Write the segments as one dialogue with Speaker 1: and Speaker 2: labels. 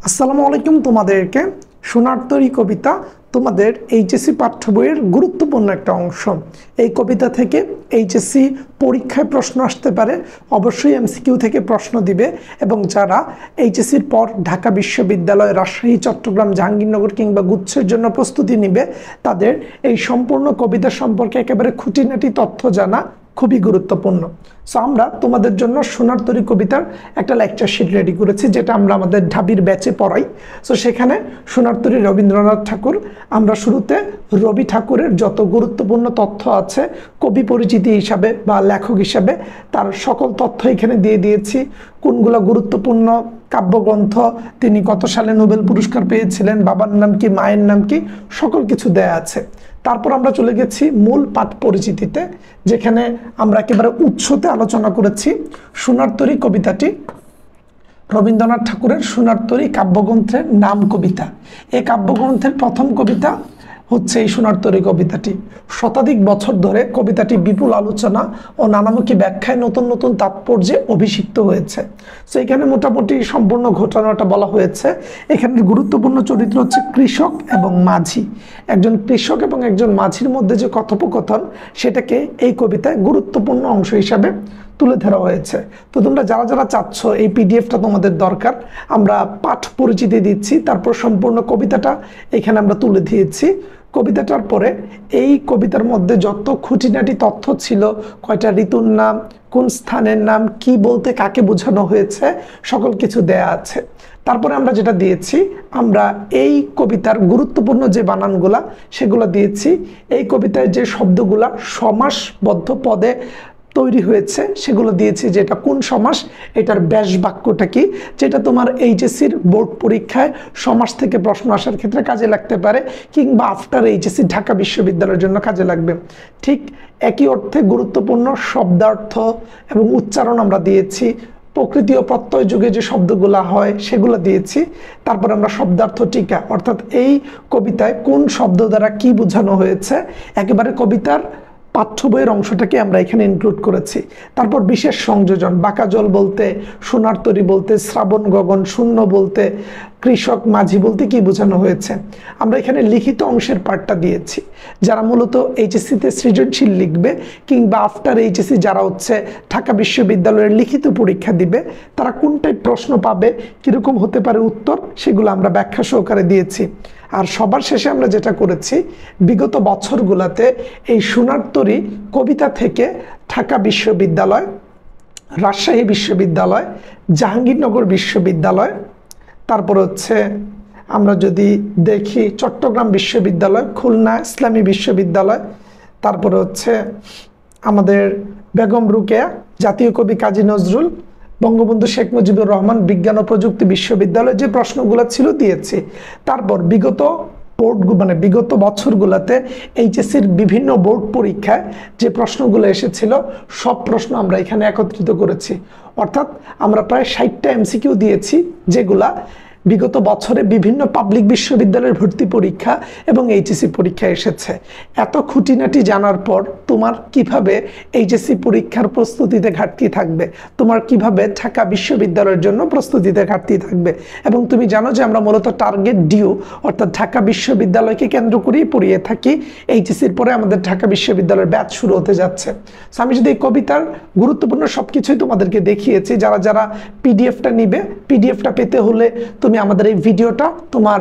Speaker 1: আসসালামু আলাইকুম। তোমাদেরকে সোনার তরী কবিতা তোমাদের এইচএসসি পাঠ্য বইয়ের গুরুত্বপূর্ণ একটা অংশ। এই কবিতা থেকে এইচএসসি পরীক্ষায় প্রশ্ন আসতে পারে, অবশ্যই এমসিকিউ থেকে প্রশ্ন দিবে। এবং যারা এইচএসসির পর ঢাকা বিশ্ববিদ্যালয়, রাজশাহী, চট্টগ্রাম, জাহাঙ্গীরনগর কিংবা গুচ্ছের জন্য প্রস্তুতি নিবে, তাদের এই সম্পূর্ণ কবিতা সম্পর্কে একেবারে খুঁটিনাটি তথ্য জানা খুবই গুরুত্বপূর্ণ। সো আমরা তোমাদের জন্য সোনার তরী কবিতার একটা লেকচার শিট রেডি করেছি, যেটা আমরা আমাদের ঢাবির ব্যাচে পড়াই। সো সেখানে সোনার তরী রবীন্দ্রনাথ ঠাকুর, আমরা শুরুতে রবি ঠাকুরের যত গুরুত্বপূর্ণ তথ্য আছে কবি পরিচিতি হিসাবে বা লেখক হিসাবে, তার সকল তথ্য এখানে দিয়ে দিয়েছি। কোনগুলো গুরুত্বপূর্ণ কাব্যগ্রন্থ, তিনি কত সালে নোবেল পুরস্কার পেয়েছিলেন, বাবার নাম কি, মায়ের নাম কি, সকল কিছু দেয়া আছে। তারপর আমরা চলে গেছি মূল পাঠ পরিচিতিতে, যেখানে আমরা একেবারে উৎসতে আলোচনা করেছি সোনার তরী কবিতাটি রবীন্দ্রনাথ ঠাকুরের সোনার তরী কাব্যগ্রন্থের নাম কবিতা। এই কাব্যগ্রন্থের প্রথম কবিতা হচ্ছে এই সোনার তরী কবিতাটি। শতাধিক বছর ধরে কবিতাটি বিপুল আলোচনা ও নানামুখী ব্যাখ্যায় নতুন নতুন তাৎপর্যে অভিষিক্ত হয়েছে। তো এখানে মোটামুটি সম্পূর্ণ ঘটনাটা বলা হয়েছে। এখানে গুরুত্বপূর্ণ চরিত্র হচ্ছে কৃষক এবং মাঝি। একজন কৃষক এবং একজন মাঝির মধ্যে যে কথোপকথন, সেটাকে এই কবিতায় গুরুত্বপূর্ণ অংশ হিসাবে তুলে ধরা হয়েছে। তো তোমরা যারা যারা চাচ্ছ এই পিডিএফটা তোমাদের দরকার, আমরা পাঠ পরিচিতি দিচ্ছি, তারপর সম্পূর্ণ কবিতাটা এখানে আমরা তুলে দিয়েছি। কবিতাটার পরে এই কবিতার মধ্যে যত খুঁটিনাটি তথ্য ছিল, কয়টা ঋতুর নাম, কোন স্থানের নাম, কি বলতে কাকে বোঝানো হয়েছে, সকল কিছু দেয়া আছে। তারপরে আমরা যেটা দিয়েছি, আমরা এই কবিতার গুরুত্বপূর্ণ যে বানানগুলা সেগুলো দিয়েছি। এই কবিতায় যে সমাসগুলা সমাসবদ্ধ পদে তৈরি হয়েছে সেগুলো দিয়েছি, যেটা কোন সমাস, এটার ব্যাস বাক্যটা কি, যেটা তোমার এইচএসসির বোর্ড পরীক্ষায় সমাস থেকে প্রশ্ন আসার ক্ষেত্রে কাজে লাগতে পারে, কিংবা আফটার এইচএসসি ঢাকা বিশ্ববিদ্যালয়ের জন্য কাজে লাগবে। ঠিক একই অর্থে গুরুত্বপূর্ণ শব্দার্থ এবং উচ্চারণ আমরা দিয়েছি। প্রকৃতি ও প্রত্যয় যুগে যে শব্দগুলো হয় সেগুলো দিয়েছি। তারপর আমরা শব্দার্থ টিকা, অর্থাৎ এই কবিতায় কোন শব্দ দ্বারা কি বোঝানো হয়েছে, একেবারে কবিতার পাঠ্য বইয়ের অংশটাকে আমরা এখানে ইনক্লুড করেছি। তারপর বিশেষ সংযোজন, বাঁকা জল বলতে, সোনার তরী বলতে, শ্রাবণ গগন, শূন্য বলতে, কৃষক, মাঝি বলতে কি বোঝানো হয়েছে। আমরা এখানে লিখিত অংশের পার্টটা দিয়েছি। যারা মূলত এইচএসসিতে সৃজনশীল লিখবে, কিংবা আফটার এইচএসসি যারা হচ্ছে ঢাকা বিশ্ববিদ্যালয়ের লিখিত পরীক্ষা দিবে, তারা কোন টাইপ প্রশ্ন পাবে, কীরকম হতে পারে উত্তর, সেগুলো আমরা ব্যাখ্যা সহকারে দিয়েছি। আর সবার শেষে আমরা যেটা করেছি, বিগত বছরগুলোতে এই সোনার তরী কবিতা থেকে ঢাকা বিশ্ববিদ্যালয়, রাজশাহী বিশ্ববিদ্যালয়, জাহাঙ্গীরনগর বিশ্ববিদ্যালয়, তারপর হচ্ছে আমরা যদি দেখি চট্টগ্রাম বিশ্ববিদ্যালয়, খুলনা ইসলামী বিশ্ববিদ্যালয়, তারপরে হচ্ছে আমাদের বেগম রোকেয়া, জাতীয় কবি কাজী নজরুল, বঙ্গবন্ধু শেখ মুজিবুর রহমান বিজ্ঞান ও প্রযুক্তি বিশ্ববিদ্যালয়, যে প্রশ্নগুলো ছিল দিয়েছি। তারপর বিগত বছরগুলোতে এইচএসসির বিভিন্ন বোর্ড পরীক্ষায় যে প্রশ্নগুলো এসেছিল, সব প্রশ্ন আমরা এখানে একত্রিত করেছি। অর্থাৎ আমরা প্রায় 60টা এমসিকিউ দিয়েছি, যেগুলা বিগত বছরে বিভিন্ন পাবলিক বিশ্ববিদ্যালয়ের ভর্তি পরীক্ষা এবং এইচএসসি পরীক্ষা এসেছে। এত খুঁটিনাটি জানার পর তোমার কিভাবে এইচএসসি পরীক্ষার প্রস্তুতিতে ঘাটতি থাকবে, তোমার কিভাবে ঢাকা বিশ্ববিদ্যালয়ের জন্য প্রস্তুতিতে ঘাটতি থাকবে। এবং তুমি জানো যে আমরা মূলত টার্গেট ডিউ, অর্থাৎ ঢাকা বিশ্ববিদ্যালয়কে কেন্দ্র করেই পড়িয়ে থাকি। এইচএসসির পরে আমাদের ঢাকা বিশ্ববিদ্যালয়ের ব্যাচ শুরু হতে যাচ্ছে। সো আমি যদি এই কবিতার গুরুত্বপূর্ণ সব কিছুই তোমাদেরকে দেখিয়েছি। যারা যারা পিডিএফটা নিবে, পিডিএফটা পেতে হলে তুমি আমাদের এই ভিডিওটা তোমার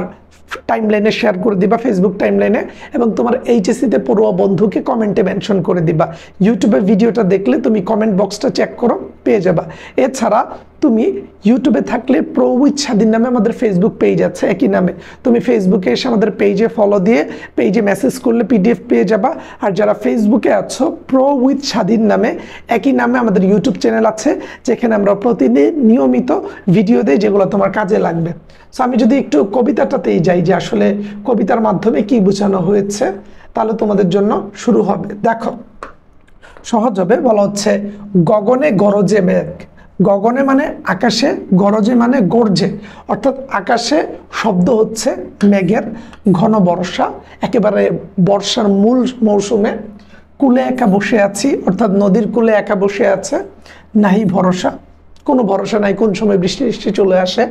Speaker 1: টাইমলাইনে শেয়ার করে দিবা, ফেসবুক টাইমলাইনে, এবং তোমার এইচএসসিতে পড়ুয়া বন্ধুকে কমেন্টে মেনশন করে দিবা। ইউটিউবে ভিডিওটা দেখলে তুমি কমেন্ট বক্সটা চেক করো, পেয়ে যাবা। এছাড়া তুমি ইউটিউবে থাকলে প্রো উইথ স্বাধীন নামে আমাদের ফেসবুক পেজ আছে, একই নামে। তুমি ফেসবুকে এসে আমাদের পেজে ফলো দিয়ে পেজে মেসেজ করলে পিডিএফ পেয়ে যাবা। আর যারা ফেসবুকে আছো, প্রো উইথ স্বাধীন নামে একই নামে আমাদের ইউটিউব চ্যানেল আছে, যেখানে আমরা প্রতিদিন নিয়মিত ভিডিও দেই, যেগুলো তোমার কাজে লাগবে। সো আমি যদি একটু কবিতাটাতেই যাই, যে আসলে কবিতার মাধ্যমে কি বোঝানো হয়েছে, তাহলে তোমাদের জন্য শুরু হবে। দেখো, সহজ হবে। বলা হচ্ছে, গগনে গরজে মেঘ। গগনে মানে আকাশে, গরজে মানে গর্জে, অর্থাৎ আকাশে শব্দ হচ্ছে মেঘের। ঘন বর্ষা, একেবারে বর্ষার মূল মৌসুমে। কুলে একা বসে আছি, অর্থাৎ নদীর কুলে একা বসে আছে। নাহি ভরসা, কোনো ভরসা নাই কোন সময় বৃষ্টি বৃষ্টি চলে আসে।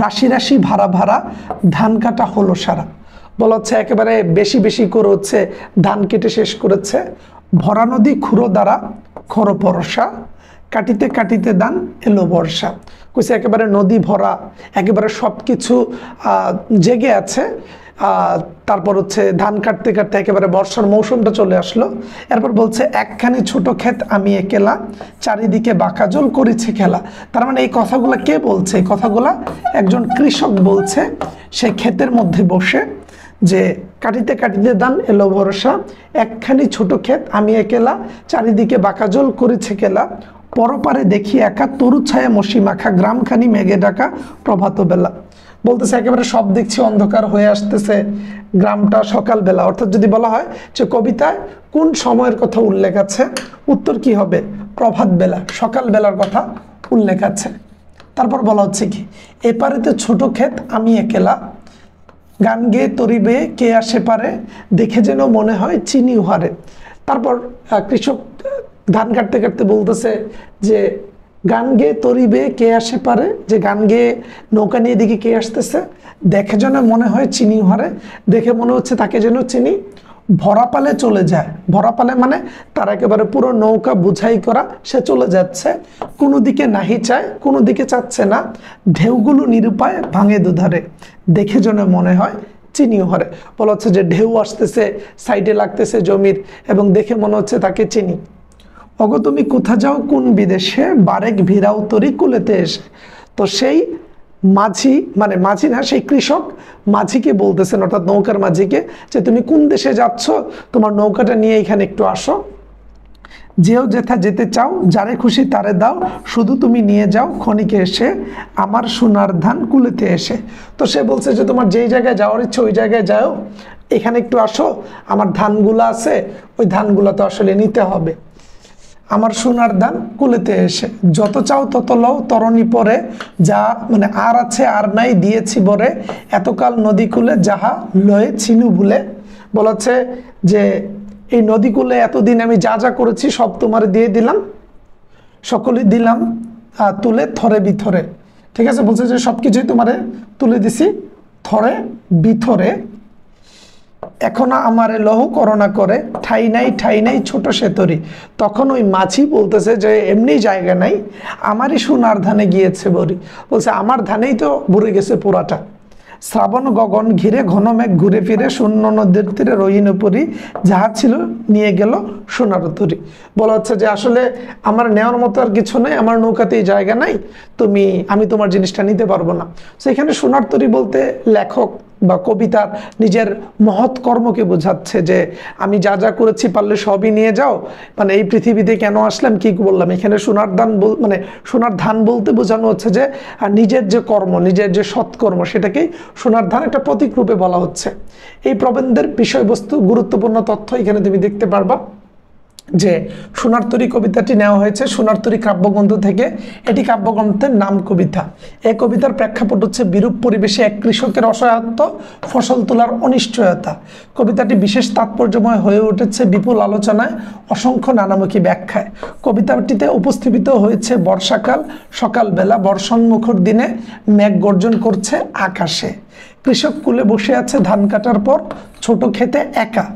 Speaker 1: রাশি রাশি ভাড়া ভাড়া ধান কাটা হলো সারা, বলা হচ্ছে একেবারে বেশি বেশি করে হচ্ছে ধান কেটে শেষ করেছে। ভরা নদী খুঁড়ো দ্বারা খর পরশা, কাটিতে কাটিতে দান এলো বর্ষা। কইছে একেবারে নদী ভরা, একেবারে সব কিছু জেগে আছে। তারপর হচ্ছে ধান কাটতে কাটতে একেবারে বর্ষার মৌসুমটা চলে আসলো। এরপর বলছে একখানি ছোট ক্ষেত আমি একেলা, চারিদিকে বাঁকা জল করেছে খেলা। তার মানে এই কথাগুলো কে বলছে? এই কথাগুলা একজন কৃষক বলছে, সে ক্ষেতের মধ্যে বসে, যে কাটিতে কাটিতে দান এলো ভরসা, একখানি ছোট ক্ষেত আমি একেলা, চারিদিকে বাঁকা জল করেছে খেলা, পরপারে দেখি একা তরু ছায়া মশি মাখা, গ্রামখানি মেঘে ডাকা প্রভাত বেলা। বলতেছে একেবারে সব দেখছি অন্ধকার হয়ে আসতেছে, গ্রামটা সকালবেলা। অর্থাৎ যদি বলা হয় যে কবিতায় কোন সময়ের কথা উল্লেখ আছে, উত্তর কি হবে? প্রভাত বেলা, সকালবেলার কথা উল্লেখ আছে। তারপর বলা হচ্ছে কি, এপারেতে ছোট ক্ষেত আমি একেলা, গান গেয়ে তরিবে কে আসে পারে, দেখে যেন মনে হয় চিনি উহারে। তারপর কৃষক ধান কাটতে কাটতে বলতেছে যে গান গেয়ে তরিবে কে আসে পারে, যে গান গেয়ে নৌকা নিয়ে দিকে কে আসতেছে, দেখে যেন মনে হয় চিনি উহারে, দেখে মনে হচ্ছে তাকে যেন চিনি। ভরা পালে চলে যায়, ভরা পালে মানে তার একেবারে পুরো নৌকা বুঝাই করা, সে চলে যাচ্ছে। কোনো দিকে নাহি চায়, কোনো দিকে চাচ্ছে না, ঢেউগুলো নিরুপায় ভাঙে দুধারে, দেখে যেন মনে হয় চিনি উহারে। বলা হচ্ছে যে ঢেউ আসতেছে, সাইডে লাগতেছে জমির, এবং দেখে মনে হচ্ছে তাকে চিনি। অগো তুমি কোথা যাও কোন বিদেশে, বারেক ভিড়াও তরি কুলেতে এসে। তো সেই মাঝি, মানে মাঝি না, সেই কৃষক মাঝিকে বলতেছেন, অর্থাৎ নৌকার মাঝিকে, যে তুমি কোন দেশে যাচ্ছ, তোমার নৌকাটা নিয়ে এখানে একটু আসো। যেও যেথা যেতে চাও, যারে খুশি তারে দাও, শুধু তুমি নিয়ে যাও ক্ষণিকে এসে আমার সোনার ধান কুলেতে এসে। তো সে বলছে যে তোমার যেই জায়গায় যাওয়ার ইচ্ছে ওই জায়গায় যাও, এখানে একটু আসো, আমার ধানগুলো আছে, ওই ধানগুলো তো আসলে নিতে হবে। আমার সোনার ধান কুলেতে এসে, যত চাও তত লও তরণী পরে, যা মানে আর আছে আর নাই দিয়েছি বরে, এতকাল নদী কূলে যাহা লয়ে ছিনু ভুলে। বলা হচ্ছে যে এই নদী কূলে এতদিন আমি যা যা করেছি সব তোমার দিয়ে দিলাম, সকলেই দিলাম তুলে থরে বিথরে। ঠিক আছে, বলছে যে সব কিছুই তোমারে তুলে দিছি থরে বিথরে। এখন আমারে লহু করোনা করে, ঠাই নাই ছোট সেতরি। তখন ওই মাঝি বলতেছে যে এমনি জায়গা নাই, আমারই সোনার ধানে গিয়েছে বরি। বলছে আমার ধানেই তো ভরে গেছে পুরাটা। শ্রাবণ গগন ঘিরে ঘন মেঘ ঘুরে ফিরে, শূন্য নদীর তীরে রহিন পরি, যাহা ছিল নিয়ে গেল সোনার তরি। বলা হচ্ছে যে আসলে আমার নেওয়ার মতো আর কিছু নেই, আমার নৌকাতেই জায়গা নাই, আমি তোমার জিনিসটা নিতে পারবো না। সেখানে সোনার তরি বলতে লেখক বা কবিতার নিজের মহৎ কর্মকে বোঝাচ্ছে, যে আমি যা যা করেছি পারলে সবই নিয়ে যাও, মানে এই পৃথিবীতে কেন আসলাম, কি বললাম। এখানে সোনার ধান মানে সোনার ধান বলতে বোঝানো হচ্ছে যে নিজের যে কর্ম, নিজের যে সৎকর্ম, সেটাকেই সোনার ধান একটা প্রতীক রূপে বলা হচ্ছে। এই প্রবন্ধের বিষয়বস্তু, গুরুত্বপূর্ণ তথ্য এখানে তুমি দেখতে পারবা, যে সোনার তরী কবিতাটি নেওয়া হয়েছে সোনার তরী কাব্যগ্রন্থ থেকে। এটি কাব্যগ্রন্থের নাম কবিতা। এই কবিতার প্রেক্ষাপট হচ্ছে বিরূপ পরিবেশে এক কৃষকের অসহায়ত্ব, ফসল তোলার অনিশ্চয়তা। কবিতাটি বিশেষ তাৎপর্যময় হয়ে উঠেছে বিপুল আলোচনায়, অসংখ্য নানামুখী ব্যাখ্যায়। কবিতাটিতে উপস্থাপিত হয়েছে বর্ষাকাল, সকালবেলা, বর্ষণমুখর দিনে মেঘ গর্জন করছে আকাশে। কৃষক কুলে বসে আছে ধান কাটার পর, ছোট ক্ষেতে একা,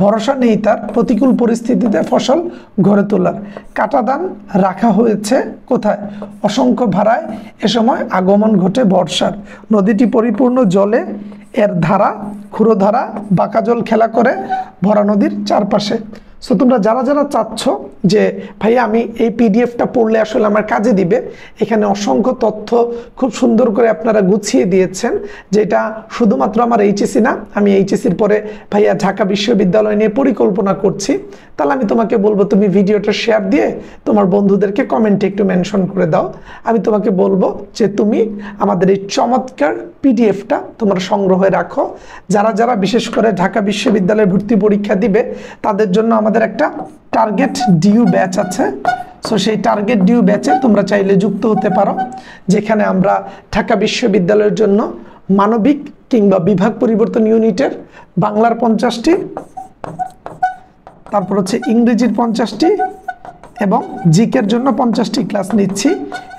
Speaker 1: ভরসা নেই তার প্রতিকূল পরিস্থিতিতে ফসল ঘরে তোলার। কাটা ধান রাখা হয়েছে কোথায়? অসংখ্য ভাড়ায়। এ সময় আগমন ঘটে বর্ষার। নদীটি পরিপূর্ণ জলে, এর ধারা ক্ষুরোধারা বাঁকা জল খেলা করে ভরা নদীর চারপাশে। সো তোমরা যারা যারা চাচ্ছ যে ভাইয়া আমি এই পিডিএফটা পড়লে আসলে আমার কাজে দিবে, এখানে অসংখ্য তথ্য খুব সুন্দর করে আপনারা গুছিয়ে দিয়েছেন, যেটা শুধুমাত্র আমার এইচএসসি না, আমি এইচএসসির পরে ভাইয়া ঢাকা বিশ্ববিদ্যালয় নিয়ে পরিকল্পনা করছি। তাহলে আমি তোমাকে বলবো তুমি ভিডিওটা শেয়ার দিয়ে তোমার বন্ধুদেরকে কমেন্টে একটু মেনশন করে দাও। আমি তোমাকে বলবো যে তুমি আমাদের এই চমৎকার পিডিএফটা তোমরা সংগ্রহে রাখো। যারা যারা বিশেষ করে ঢাকা বিশ্ববিদ্যালয়ে ভর্তি পরীক্ষা দিবে, তাদের জন্য আমাদের একটা টার্গেট ডিউ ব্যাচ আছে। সো সেই টার্গেট ডিউ ব্যাচে তোমরা চাইলে যুক্ত হতে পারো, যেখানে আমরা ঢাকা বিশ্ববিদ্যালয়ের জন্য মানবিক কিংবা বিভাগ পরিবর্তন ইউনিটের বাংলার 50টি, তারপর হচ্ছে ইংরেজির 50টি, এবং জিকের জন্য 50টি ক্লাস নিচ্ছি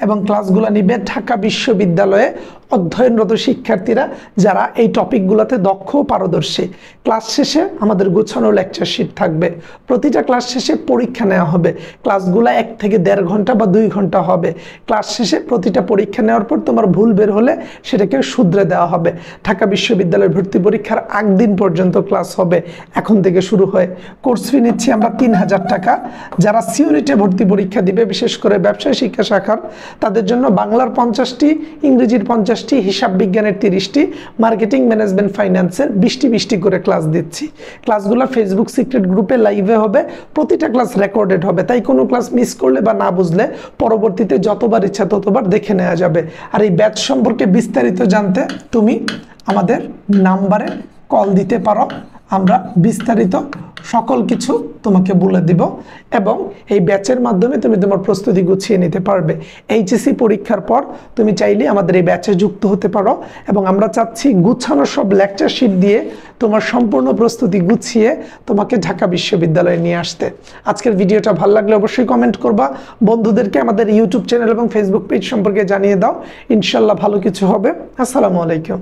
Speaker 1: এবং ক্লাসগুলো নিবে ঢাকা বিশ্ববিদ্যালয়ে অধ্যয়নরত শিক্ষার্থীরা যারা এই টপিকগুলোতে দক্ষ ও পারদর্শী। ক্লাস শেষে আমাদের গোছানো লেকচার শিট থাকবে, প্রতিটা ক্লাস শেষে পরীক্ষা নেওয়া হবে। ক্লাসগুলো 1 থেকে 1.5 ঘন্টা বা 2 ঘন্টা হবে। ক্লাস শেষে প্রতিটা পরীক্ষা নেওয়ার পর তোমার ভুল বের হলে সেটাকে শুধরে দেওয়া হবে। ঢাকা বিশ্ববিদ্যালয়ের ভর্তি পরীক্ষার আগ দিন পর্যন্ত ক্লাস হবে এখন থেকে শুরু হয়। কোর্স ফি নিচ্ছি আমরা 3000 টাকা। যারা সি ইউনিটে ভর্তি পরীক্ষা দিবে, বিশেষ করে ব্যবসায় শিক্ষা শাখার, তাদের জন্য বাংলার 50টি, ইংরেজির 50টি, হিসাব বিজ্ঞানের 30টি, মার্কেটিং ম্যানেজমেন্ট ফাইন্যান্সের 20টি করে ক্লাস দিচ্ছি। ক্লাসগুলো ফেসবুক সিক্রেট গ্রুপে লাইভে হবে, প্রতিটা ক্লাস রেকর্ডেড হবে, তাই কোনো ক্লাস মিস করলে বা না বুঝলে পরবর্তীতে যতবার ইচ্ছা ততবার দেখে নেওয়া যাবে। আর এই ব্যাচ সম্পর্কে বিস্তারিত জানতে তুমি আমাদের নাম্বারে কল দিতে পারো, আমরা বিস্তারিত সকল কিছু তোমাকে বলে দিব এবং এই ব্যাচের মাধ্যমে তুমি তোমার প্রস্তুতি গুছিয়ে নিতে পারবে। এইচএসসি পরীক্ষার পর তুমি চাইলে আমাদের এই ব্যাচে যুক্ত হতে পারো এবং আমরা চাচ্ছি গুছানো সব লেকচার শিট দিয়ে তোমার সম্পূর্ণ প্রস্তুতি গুছিয়ে তোমাকে ঢাকা বিশ্ববিদ্যালয়ে নিয়ে আসতে। আজকের ভিডিওটা ভালো লাগলে অবশ্যই কমেন্ট করবা, বন্ধুদেরকে আমাদের ইউটিউব চ্যানেল এবং ফেসবুক পেজ সম্পর্কে জানিয়ে দাও। ইনশাল্লাহ ভালো কিছু হবে। আসসালামু আলাইকুম।